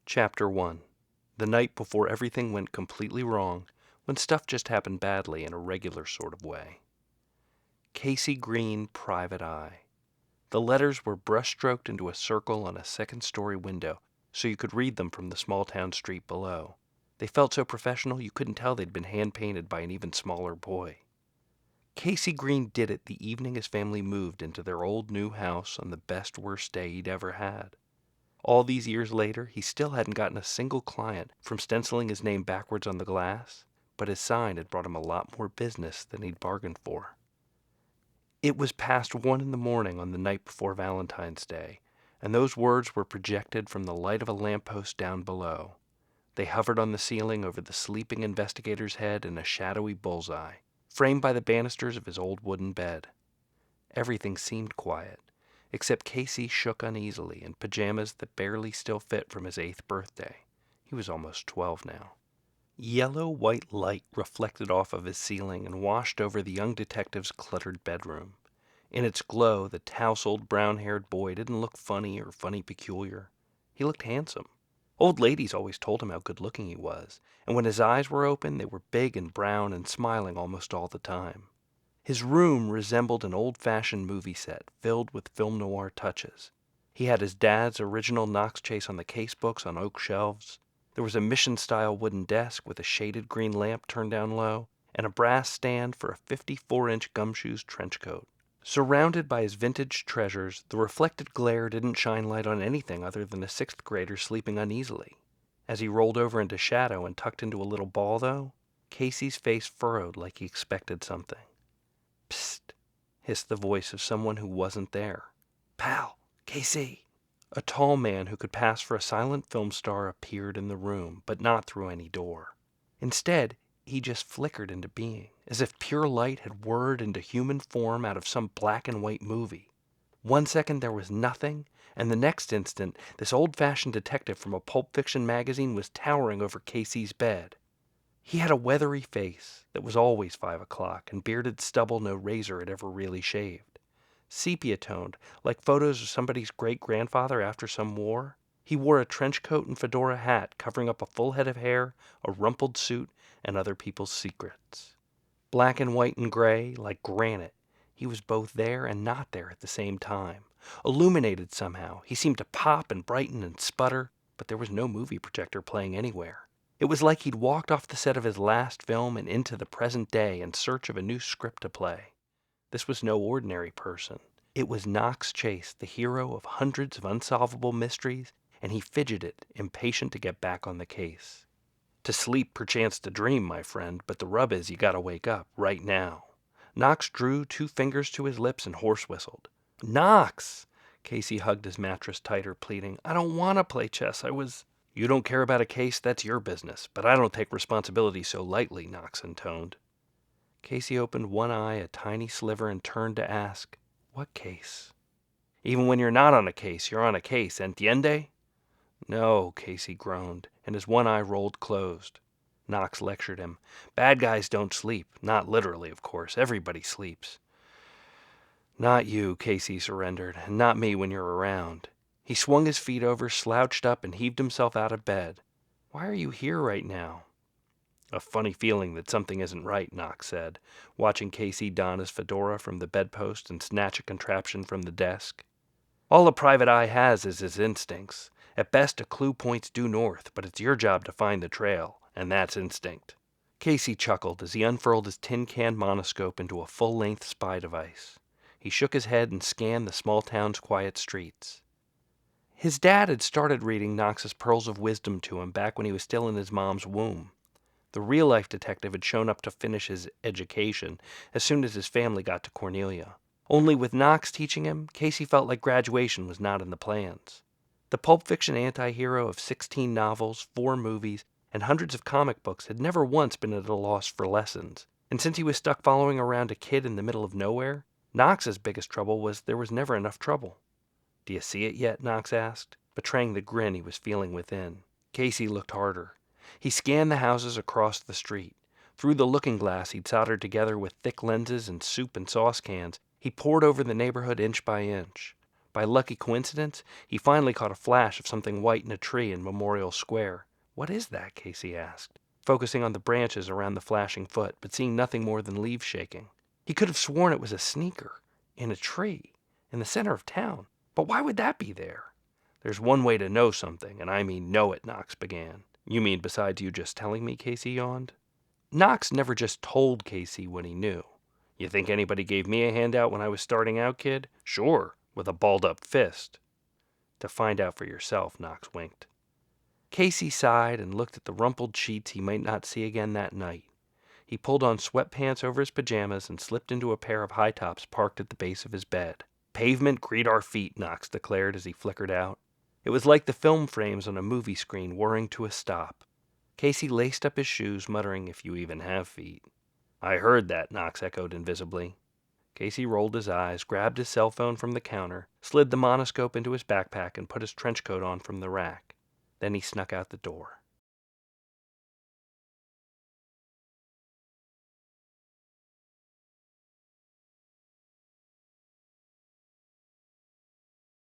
Chapter 1. The night before everything went completely wrong, when stuff just happened badly in a regular sort of way. Casey Green, Private Eye. The letters were brushstroked into a circle on a second-story window, so you could read them from the small-town street below. They felt so professional you couldn't tell they'd been hand-painted by an even smaller boy. Casey Green did it the evening his family moved into their old new house on the best worst day he'd ever had. All these years later, he still hadn't gotten a single client from stenciling his name backwards on the glass, but his sign had brought him a lot more business than he'd bargained for. It was past 1 a.m. on the night before Valentine's Day, and those words were projected from the light of a lamppost down below. They hovered on the ceiling over the sleeping investigator's head in a shadowy bullseye, framed by the banisters of his old wooden bed. Everything seemed quiet, except Casey shook uneasily in pajamas that barely still fit from his 8th birthday. He was almost 12 now. Yellow-white light reflected off of his ceiling and washed over the young detective's cluttered bedroom. In its glow, the tousled, brown-haired boy didn't look funny or funny peculiar. He looked handsome. Old ladies always told him how good-looking he was, and when his eyes were open, they were big and brown and smiling almost all the time. His room resembled an old-fashioned movie set filled with film noir touches. He had his dad's original Knox Chase on the case books on oak shelves. There was a mission-style wooden desk with a shaded green lamp turned down low, and a brass stand for a 54-inch gumshoes trench coat. Surrounded by his vintage treasures, the reflected glare didn't shine light on anything other than a 6th grader sleeping uneasily. As he rolled over into shadow and tucked into a little ball, though, Casey's face furrowed like he expected something. "Psst," hissed the voice of someone who wasn't there. "Pal, Casey." A tall man who could pass for a silent film star appeared in the room, but not through any door. Instead, he just flickered into being, as if pure light had whirred into human form out of some black-and-white movie. 1 second there was nothing, and the next instant this old-fashioned detective from a Pulp Fiction magazine was towering over Casey's bed. He had a weathery face that was always 5 o'clock, and bearded stubble no razor had ever really shaved. Sepia-toned, like photos of somebody's great-grandfather after some war. He wore a trench coat and fedora hat covering up a full head of hair, a rumpled suit, and other people's secrets. Black and white and gray, like granite, he was both there and not there at the same time. Illuminated somehow, he seemed to pop and brighten and sputter, but there was no movie projector playing anywhere. It was like he'd walked off the set of his last film and into the present day in search of a new script to play. This was no ordinary person. It was Knox Chase, the hero of hundreds of unsolvable mysteries, and he fidgeted, impatient to get back on the case. To sleep, perchance to dream, my friend, but the rub is you gotta wake up, right now. Knox drew 2 fingers to his lips and horse-whistled. "Knox!" Casey hugged his mattress tighter, pleading. "I don't want to play chess. You don't care about a case, that's your business, but I don't take responsibility so lightly," Knox intoned. Casey opened one eye a tiny sliver and turned to ask, "What case?" "Even when you're not on a case, you're on a case, entiende?" "No," Casey groaned, and his one eye rolled closed. Knox lectured him. "Bad guys don't sleep. Not literally, of course. Everybody sleeps." "Not you," Casey surrendered, "and not me when you're around." He swung his feet over, slouched up, and heaved himself out of bed. "Why are you here right now?" "A funny feeling that something isn't right," Knox said, watching Casey don his fedora from the bedpost and snatch a contraption from the desk. "All a private eye has is his instincts. At best, a clue points due north, but it's your job to find the trail, and that's instinct." Casey chuckled as he unfurled his tin-can monoscope into a full-length spy device. He shook his head and scanned the small town's quiet streets. His dad had started reading Knox's Pearls of Wisdom to him back when he was still in his mom's womb. The real-life detective had shown up to finish his education as soon as his family got to Cornelia. Only with Knox teaching him, Casey felt like graduation was not in the plans. The Pulp Fiction anti-hero of 16 novels, 4 movies, and hundreds of comic books had never once been at a loss for lessons, and since he was stuck following around a kid in the middle of nowhere, Knox's biggest trouble was there was never enough trouble. "Do you see it yet?" Knox asked, betraying the grin he was feeling within. Casey looked harder. He scanned the houses across the street. Through the looking glass he'd soldered together with thick lenses and soup and sauce cans, he pored over the neighborhood inch by inch. By lucky coincidence, he finally caught a flash of something white in a tree in Memorial Square. "What is that?" Casey asked, focusing on the branches around the flashing foot, but seeing nothing more than leaves shaking. He could have sworn it was a sneaker, in a tree, in the center of town. But why would that be there? "There's one way to know something, and I mean know it," Knox began. "You mean besides you just telling me?" Casey yawned. Knox never just told Casey what he knew. "You think anybody gave me a handout when I was starting out, kid?" "Sure, with a balled-up fist." "To find out for yourself," Knox winked. Casey sighed and looked at the rumpled sheets he might not see again that night. He pulled on sweatpants over his pajamas and slipped into a pair of high tops parked at the base of his bed. "Pavement, greet our feet," Knox declared as he flickered out. It was like the film frames on a movie screen whirring to a stop. Casey laced up his shoes, muttering, "If you even have feet." "I heard that," Knox echoed invisibly. Casey rolled his eyes, grabbed his cell phone from the counter, slid the monoscope into his backpack, and put his trench coat on from the rack. Then he snuck out the door.